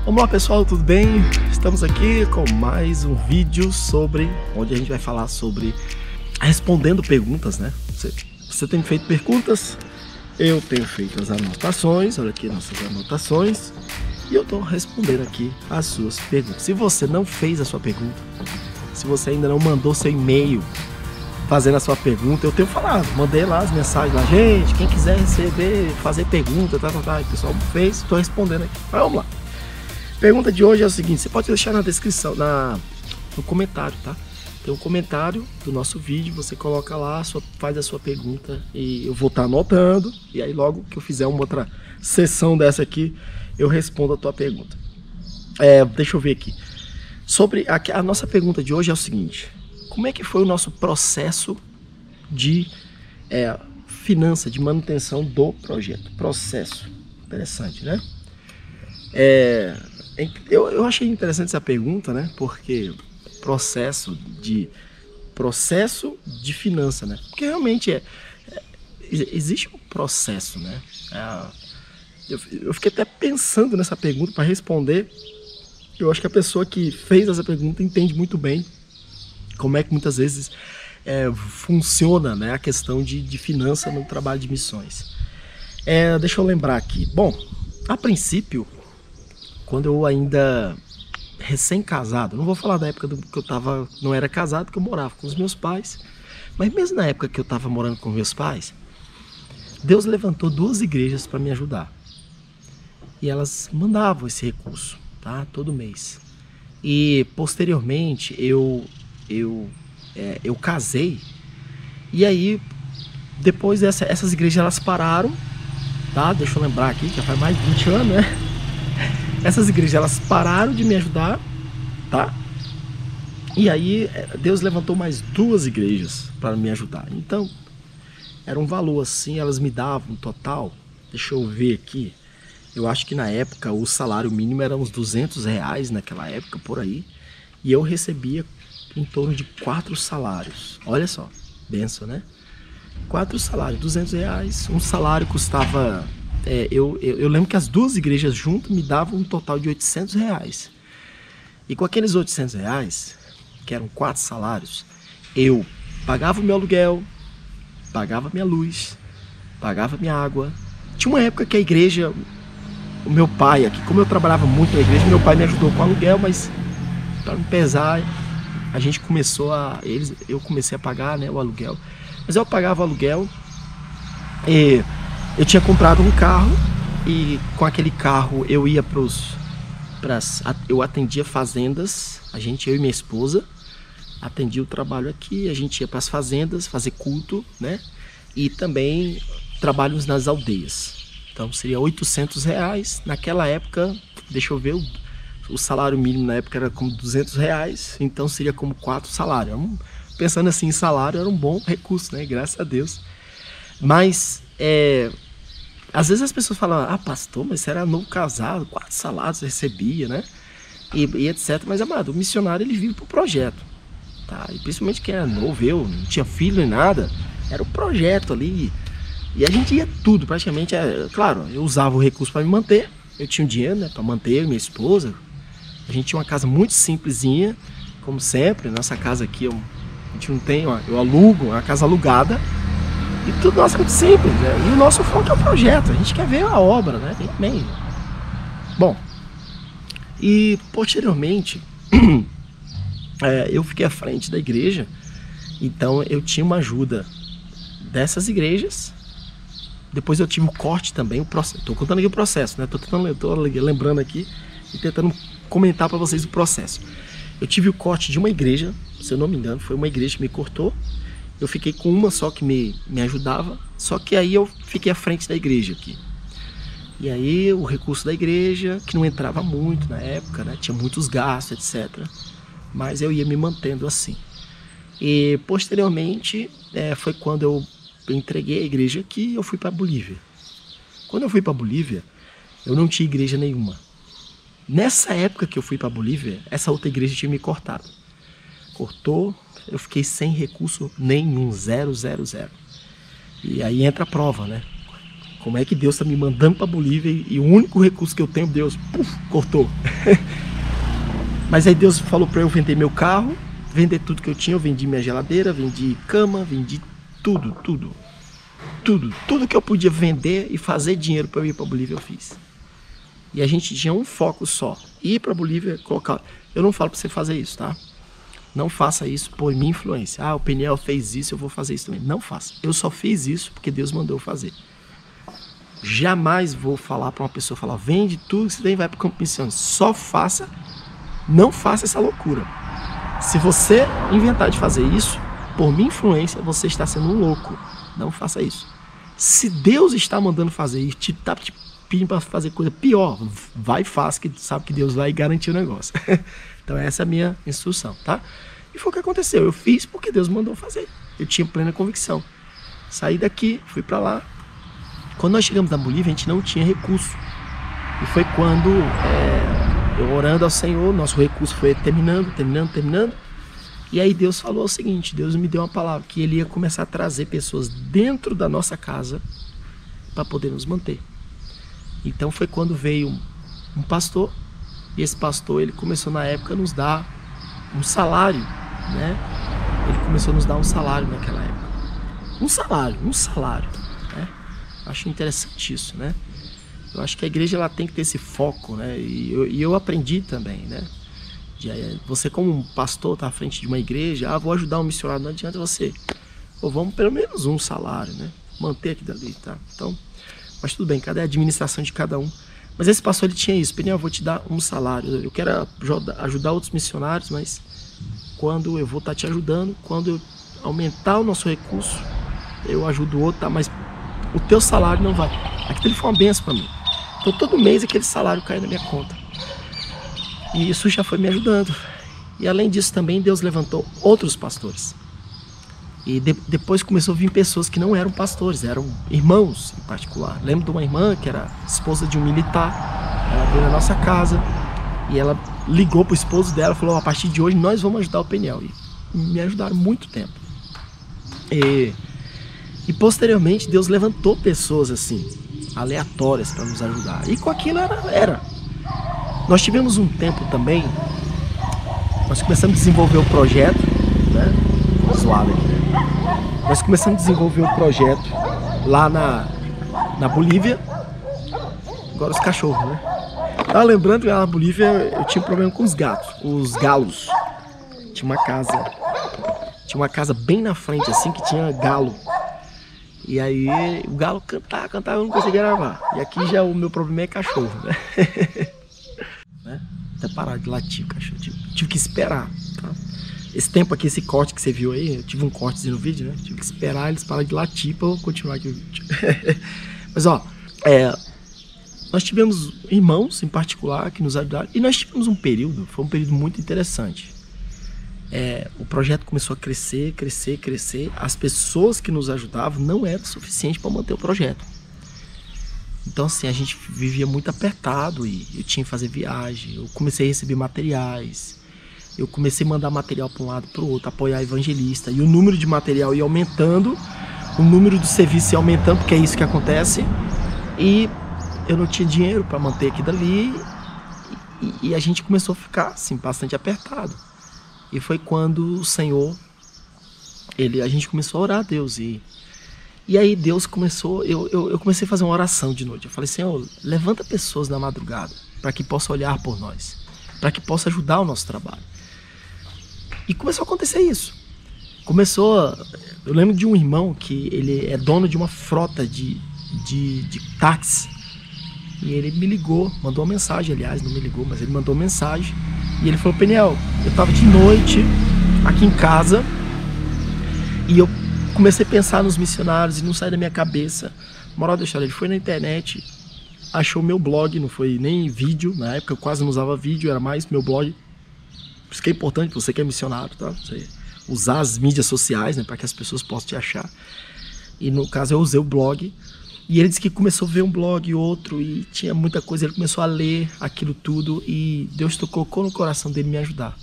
Vamos lá, pessoal, tudo bem? Estamos aqui com mais um vídeo onde a gente vai falar sobre respondendo perguntas, né? Você tem feito perguntas, eu tenho feito as anotações, olha aqui nossas anotações, e eu estou respondendo aqui as suas perguntas. Se você não fez a sua pergunta, se você ainda não mandou seu e-mail fazendo a sua pergunta, eu tenho falado, mandei lá as mensagens lá, gente, quem quiser receber, fazer pergunta, tá, o pessoal fez, estou respondendo aqui. Mas vamos lá. Pergunta de hoje é o seguinte, você pode deixar na descrição, no comentário, tá? Tem um comentário do nosso vídeo, você coloca lá, faz a sua pergunta e eu vou estar anotando, e aí logo que eu fizer uma outra sessão dessa aqui, eu respondo a tua pergunta. Deixa eu ver aqui. A nossa pergunta de hoje é o seguinte, como é que foi o nosso processo de finança, de manutenção do projeto? Processo, interessante, né? Eu achei interessante essa pergunta, né? Porque processo de finança, né? Porque realmente existe um processo, né? Eu fiquei até pensando nessa pergunta para responder. Eu acho que a pessoa que fez essa pergunta entende muito bem como é que muitas vezes funciona, né, a questão de finança no trabalho de missões. Deixa eu lembrar aqui. Bom, a princípio, quando eu ainda recém-casado, não vou falar da época que eu não era casado, que eu morava com os meus pais, mas mesmo na época que eu estava morando com meus pais, Deus levantou 2 igrejas para me ajudar. E elas mandavam esse recurso, tá? Todo mês. E posteriormente eu casei, e aí depois essas igrejas elas pararam, tá? Deixa eu lembrar aqui, que já faz mais de 20 anos, né? Essas igrejas elas pararam de me ajudar, tá? E aí Deus levantou mais 2 igrejas para me ajudar. Então era um valor assim, elas me davam um total, deixa eu ver aqui, eu acho que na época o salário mínimo era uns R$200 naquela época, por aí, e eu recebia em torno de 4 salários. Olha só, benção, né? 4 salários, R$200. Um salário custava... eu lembro que as 2 igrejas juntas me davam um total de R$800. E com aqueles R$800, que eram 4 salários, eu pagava o meu aluguel, pagava minha luz, pagava minha água. Tinha uma época que a igreja... O meu pai aqui, como eu trabalhava muito na igreja, meu pai me ajudou com o aluguel, mas para me pesar... A gente eu comecei a pagar, né, o aluguel. Mas eu pagava o aluguel e eu tinha comprado um carro, e com aquele carro eu ia eu atendia fazendas, eu e minha esposa atendia o trabalho aqui, a gente ia para as fazendas fazer culto, né? E também trabalhos nas aldeias. Então seria R$800. Naquela época, deixa eu ver, o salário mínimo na época era como R$200, então seria como 4 salários. Pensando assim em salário, era um bom recurso, né? Graças a Deus. Mas, às vezes as pessoas falam, pastor, mas você era novo casado, 4 salários você recebia, né? E etc. Mas, amado, o missionário, ele vive pro projeto, tá? E principalmente quem era novo, eu não tinha filho nem nada, era o projeto ali. E a gente ia tudo, praticamente. Claro, eu usava o recurso para me manter, eu tinha o dinheiro, né, para manter minha esposa. A gente tinha uma casa muito simplesinha, como sempre. Nossa casa aqui, a gente não tem, eu alugo, uma casa alugada. E tudo nosso é muito simples, né? E o nosso foco é o projeto, a gente quer ver a obra, né? Bem. Bom, e posteriormente, eu fiquei à frente da igreja, então eu tinha uma ajuda dessas igrejas. Depois eu tive o corte também, estou contando aqui o processo, né? Tô lembrando aqui e tentando comentar para vocês o processo. Eu tive o corte de uma igreja, se eu não me engano, foi uma igreja que me cortou. Eu fiquei com uma só que me ajudava, só que aí eu fiquei à frente da igreja aqui. E aí o recurso da igreja, que não entrava muito na época, né? Tinha muitos gastos, etc. Mas eu ia me mantendo assim. E posteriormente, foi quando eu entreguei a igreja aqui e eu fui para a Bolívia. Quando eu fui para a Bolívia, eu não tinha igreja nenhuma. Nessa época que eu fui para a Bolívia, essa outra igreja tinha me cortado. Cortou, eu fiquei sem recurso nenhum, 0. E aí entra a prova, né? Como é que Deus está me mandando para Bolívia e o único recurso que eu tenho, Deus, cortou. Mas aí Deus falou para eu vender meu carro, vender tudo que eu tinha. Eu vendi minha geladeira, vendi cama, vendi tudo que eu podia vender e fazer dinheiro para eu ir para Bolívia, eu fiz. E a gente tinha um foco só, ir para Bolívia, colocar. Eu não falo para você fazer isso, tá? Não faça isso por minha influência. Ah, o Peniel fez isso, eu vou fazer isso também. Não faça. Eu só fiz isso porque Deus mandou eu fazer. Jamais vou falar para uma pessoa, falar, vende tudo que você tem e vai para o campo missionário. Só faça, não faça essa loucura. Se você inventar de fazer isso, por minha influência, você está sendo um louco. Não faça isso. Se Deus está mandando fazer isso, está te pedindo para fazer coisa pior, vai e faça, que sabe que Deus vai garantir o negócio. Então essa é a minha instrução, tá? E foi o que aconteceu. Eu fiz porque Deus mandou fazer. Eu tinha plena convicção. Saí daqui, fui para lá. Quando nós chegamos na Bolívia, a gente não tinha recurso. E foi quando, eu orando ao Senhor, nosso recurso foi terminando. E aí Deus falou o seguinte, Deus me deu uma palavra, que Ele ia começar a trazer pessoas dentro da nossa casa para poder nos manter. Então foi quando veio um pastor, e esse pastor, ele começou na época a nos dar um salário, né? Ele começou a nos dar um salário naquela época. Um salário, né? Acho interessante isso, né? Eu acho que a igreja ela tem que ter esse foco, né? E eu aprendi também, né? Você como um pastor tá à frente de uma igreja, vou ajudar um missionário, não adianta você, vamos pelo menos um salário, né? Manter aqui dali, tá? Então, mas tudo bem, cada administração de cada um. Mas esse pastor, ele tinha isso, Peniel, eu vou te dar um salário, eu quero ajudar outros missionários, mas quando eu vou estar te ajudando, quando eu aumentar o nosso recurso, eu ajudo o outro, tá? Mas o teu salário não vai. Aquilo foi uma benção para mim. Então todo mês aquele salário cai na minha conta. E isso já foi me ajudando. E além disso também Deus levantou outros pastores. E depois começou a vir pessoas que não eram pastores, eram irmãos em particular. Lembro de uma irmã que era esposa de um militar. Ela veio na nossa casa e ela ligou para o esposo dela e falou, a partir de hoje nós vamos ajudar o Peniel. E me ajudaram muito tempo. E posteriormente Deus levantou pessoas assim, aleatórias para nos ajudar. E com aquilo era. Nós tivemos um tempo também, nós começamos a desenvolver o projeto, né? Zoado aqui, né? Nós começamos a desenvolver o projeto lá na Bolívia. Agora os cachorros, né? Tava lembrando que lá na Bolívia eu tinha um problema com os gatos, os galos. Tinha uma casa bem na frente assim que tinha galo. E aí o galo cantava, eu não conseguia gravar. E aqui já o meu problema é cachorro, né? Até parar de latir o cachorro, tive que esperar, tá? Esse tempo aqui, esse corte que você viu aí, eu tive um cortezinho no vídeo, né? Tive que esperar eles pararem de latir para eu continuar aqui o vídeo. Mas ó, nós tivemos irmãos em particular que nos ajudaram. E nós tivemos um período, foi um período muito interessante. O projeto começou a crescer. As pessoas que nos ajudavam não eram suficientes para manter o projeto. Então assim, a gente vivia muito apertado e eu tinha que fazer viagem. Eu comecei a receber materiais. Eu comecei a mandar material para um lado para o outro, apoiar evangelista. E o número de material ia aumentando, o número do serviço ia aumentando, porque é isso que acontece. E eu não tinha dinheiro para manter aqui dali. E a gente começou a ficar assim, bastante apertado. E foi quando o Senhor, a gente começou a orar a Deus. E aí Deus começou, eu comecei a fazer uma oração de noite. Eu falei, Senhor, levanta pessoas na madrugada para que possa olhar por nós, para que possa ajudar o nosso trabalho. E começou a acontecer isso. Eu lembro de um irmão que ele é dono de uma frota de táxi. E ele me ligou, mandou uma mensagem, aliás, não me ligou, mas ele mandou uma mensagem. E ele falou, Peniel, eu estava de noite aqui em casa e eu comecei a pensar nos missionários e não sai da minha cabeça. Moral da história, ele foi na internet, achou meu blog, não foi nem vídeo, na época eu quase não usava vídeo, era mais meu blog. Por isso que é importante, você que é missionário, tá? Você usar as mídias sociais, né, para que as pessoas possam te achar. E no caso eu usei o blog. E ele disse que começou a ver um blog e outro, e tinha muita coisa, ele começou a ler aquilo tudo, e Deus colocou no coração dele me ajudar.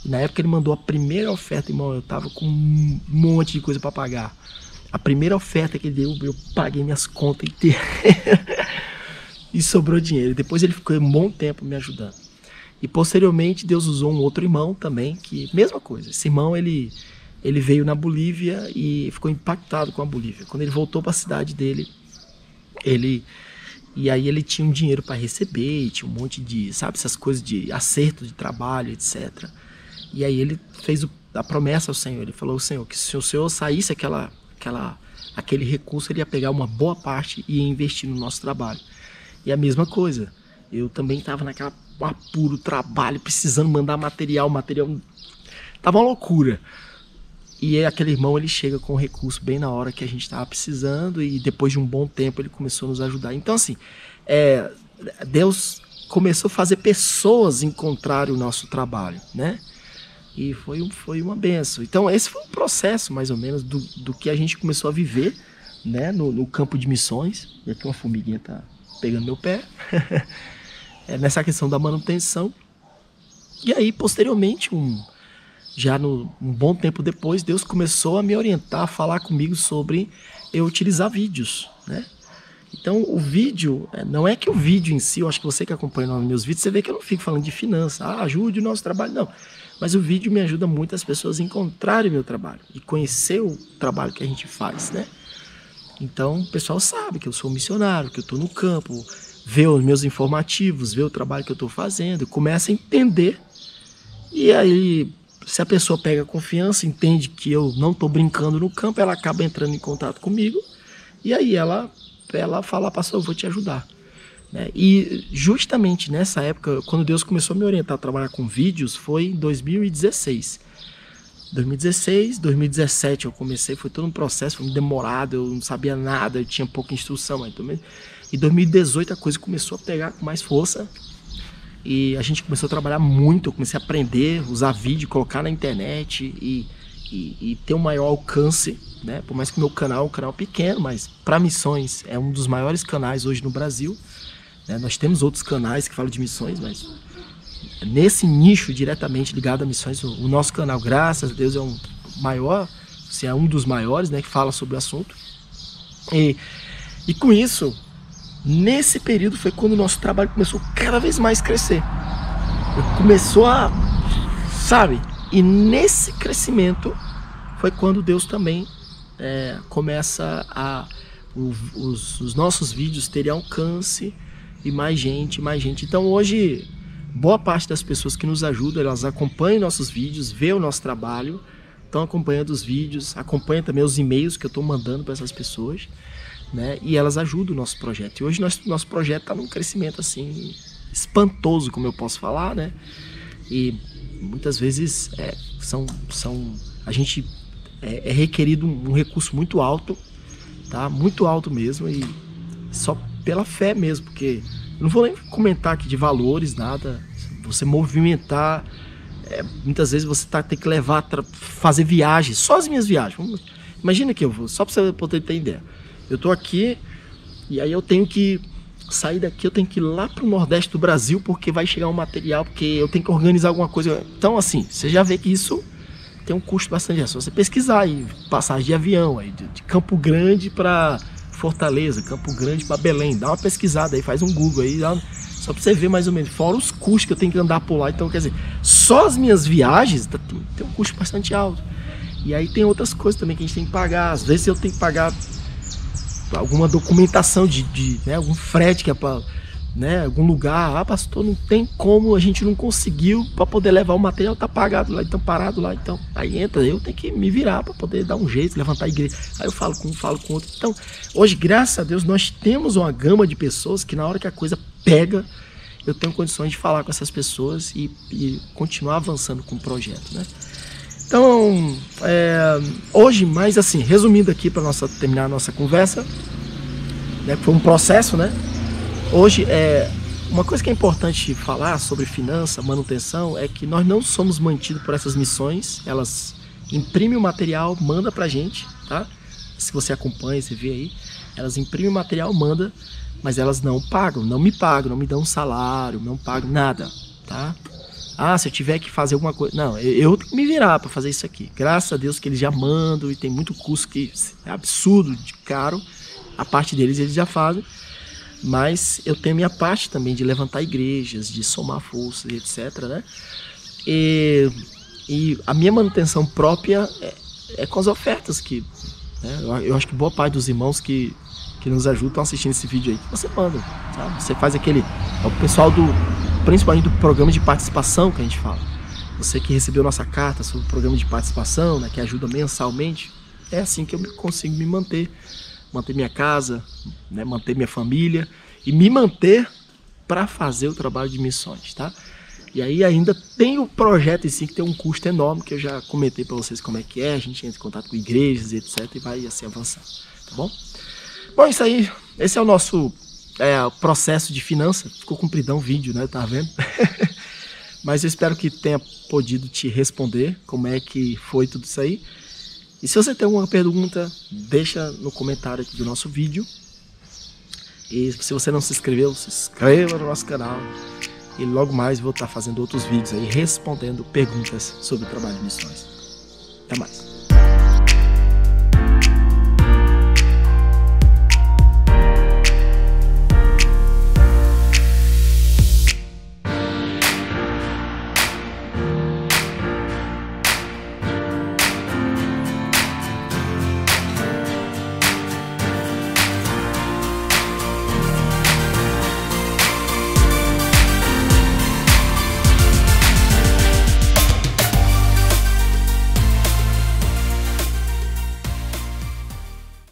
E na época ele mandou a primeira oferta, irmão, eu tava com um monte de coisa para pagar. A primeira oferta que ele deu, eu paguei minhas contas inteiras e sobrou dinheiro. Depois ele ficou um bom tempo me ajudando. E posteriormente Deus usou um outro irmão também, que mesma coisa. Esse irmão ele veio na Bolívia e ficou impactado com a Bolívia. Quando ele voltou para a cidade dele, e aí ele tinha um dinheiro para receber, tinha um monte de, sabe, essas coisas de acerto de trabalho, etc. E aí ele fez a promessa ao Senhor. Ele falou ao Senhor que se o Senhor saísse aquele recurso, ele ia pegar uma boa parte e ia investir no nosso trabalho. E a mesma coisa, eu também estava naquela apuro trabalho, precisando mandar material, tava uma loucura. E aí aquele irmão, ele chega com o recurso bem na hora que a gente estava precisando, e depois de um bom tempo ele começou a nos ajudar. Então assim, Deus começou a fazer pessoas encontrarem o nosso trabalho, né? E foi uma benção. Então esse foi um processo mais ou menos do que a gente começou a viver, né, no campo de missões. E aqui uma formiguinha tá pegando meu pé. Nessa questão da manutenção. E aí posteriormente, um bom tempo depois, Deus começou a me orientar, a falar comigo sobre eu utilizar vídeos, né? Então o vídeo, não é que o vídeo em si, eu acho que você que acompanha os meus vídeos, você vê que eu não fico falando de finanças, ajude o nosso trabalho, não. Mas o vídeo me ajuda muito as pessoas a encontrarem o meu trabalho e conhecer o trabalho que a gente faz, né? Então o pessoal sabe que eu sou um missionário, que eu estou no campo, vê os meus informativos, vê o trabalho que eu estou fazendo, começa a entender. E aí, se a pessoa pega confiança, entende que eu não estou brincando no campo, ela acaba entrando em contato comigo, e aí ela fala, pastor, eu vou te ajudar. Né? E justamente nessa época, quando Deus começou a me orientar a trabalhar com vídeos, foi em 2016. 2017 eu comecei, foi todo um processo, foi demorado, eu não sabia nada, eu tinha pouca instrução. Mas em 2018 a coisa começou a pegar com mais força. E a gente começou a trabalhar muito, eu comecei a aprender, usar vídeo, colocar na internet e ter um maior alcance, né? Por mais que o meu canal é um canal pequeno, mas para missões é um dos maiores canais hoje no Brasil. Né? Nós temos outros canais que falam de missões, mas nesse nicho diretamente ligado a missões, o nosso canal, graças a Deus, é um maior, assim, é um dos maiores, né, que fala sobre o assunto. E com isso, nesse período foi quando o nosso trabalho começou cada vez mais a crescer. Começou a, sabe? E nesse crescimento foi quando Deus também começa os nossos vídeos terem alcance e mais gente. Então hoje, boa parte das pessoas que nos ajudam, elas acompanham nossos vídeos, vê o nosso trabalho, estão acompanhando os vídeos, acompanham também os e-mails que eu estou mandando para essas pessoas. Né? E elas ajudam o nosso projeto. E hoje nosso projeto está num crescimento assim espantoso, como eu posso falar, né? E muitas vezes a gente é requerido um recurso muito alto, tá? Muito alto mesmo, e só pela fé mesmo, porque eu não vou nem comentar aqui de valores, nada. Você movimentar, muitas vezes você tem que fazer viagens, só as minhas viagens. Imagina que eu vou, só para você poder ter ideia. Eu tô aqui e aí eu tenho que sair daqui, eu tenho que ir lá pro Nordeste do Brasil, porque vai chegar um material, porque eu tenho que organizar alguma coisa. Então assim, você já vê que isso tem um custo bastante. É só você pesquisar aí, passagem de avião aí, de Campo Grande para Fortaleza, Campo Grande para Belém, dá uma pesquisada aí, faz um Google aí, só para você ver mais ou menos, fora os custos que eu tenho que andar por lá. Então quer dizer, só as minhas viagens tem um custo bastante alto. E aí tem outras coisas também que a gente tem que pagar. Às vezes eu tenho que pagar alguma documentação né, algum frete que é para, né, algum lugar. Pastor, não tem como, a gente não conseguiu para poder levar o material, tá pagado lá, então parado lá, então aí entra, eu tenho que me virar para poder dar um jeito, levantar a igreja. Aí eu falo com um, falo com outro. Então hoje, graças a Deus, nós temos uma gama de pessoas que na hora que a coisa pega, eu tenho condições de falar com essas pessoas e continuar avançando com o projeto, né? Então, hoje, mais assim, resumindo aqui para terminar a nossa conversa, né, foi um processo, né? Hoje, uma coisa que é importante falar sobre finança, manutenção, é que nós não somos mantidos por essas missões. Elas imprimem o material, manda pra gente, tá? Se você acompanha, você vê aí, elas imprimem o material, manda, mas elas não pagam, não me pagam, não me dão um salário, não pagam nada, tá? Ah, se eu tiver que fazer alguma coisa... Não, eu tenho que me virar para fazer isso aqui. Graças a Deus que eles já mandam e tem muito custo que é absurdo de caro. A parte deles eles já fazem. Mas eu tenho a minha parte também de levantar igrejas, de somar forças, etc, né? E a minha manutenção própria é com as ofertas que... Né? Eu acho que boa parte dos irmãos que nos ajudam assistindo esse vídeo aí, que você manda, sabe? Você faz aquele... É o pessoal principalmente do programa de participação que a gente fala. Você que recebeu nossa carta sobre o programa de participação, né, que ajuda mensalmente, é assim que eu consigo me manter minha casa, né, manter minha família e me manter para fazer o trabalho de missões, tá? E aí ainda tem o projeto em si que tem um custo enorme, que eu já comentei para vocês como é que é, a gente entra em contato com igrejas e etc e vai assim avançando, tá bom? Bom, isso aí, esse é o nosso processo de finanças. Ficou compridão o vídeo, né? Tá vendo? Mas eu espero que tenha podido te responder como é que foi tudo isso aí. E se você tem alguma pergunta, deixa no comentário aqui do nosso vídeo. E se você não se inscreveu, se inscreva no nosso canal. E logo mais vou estar fazendo outros vídeos aí respondendo perguntas sobre o trabalho de missões. Até mais.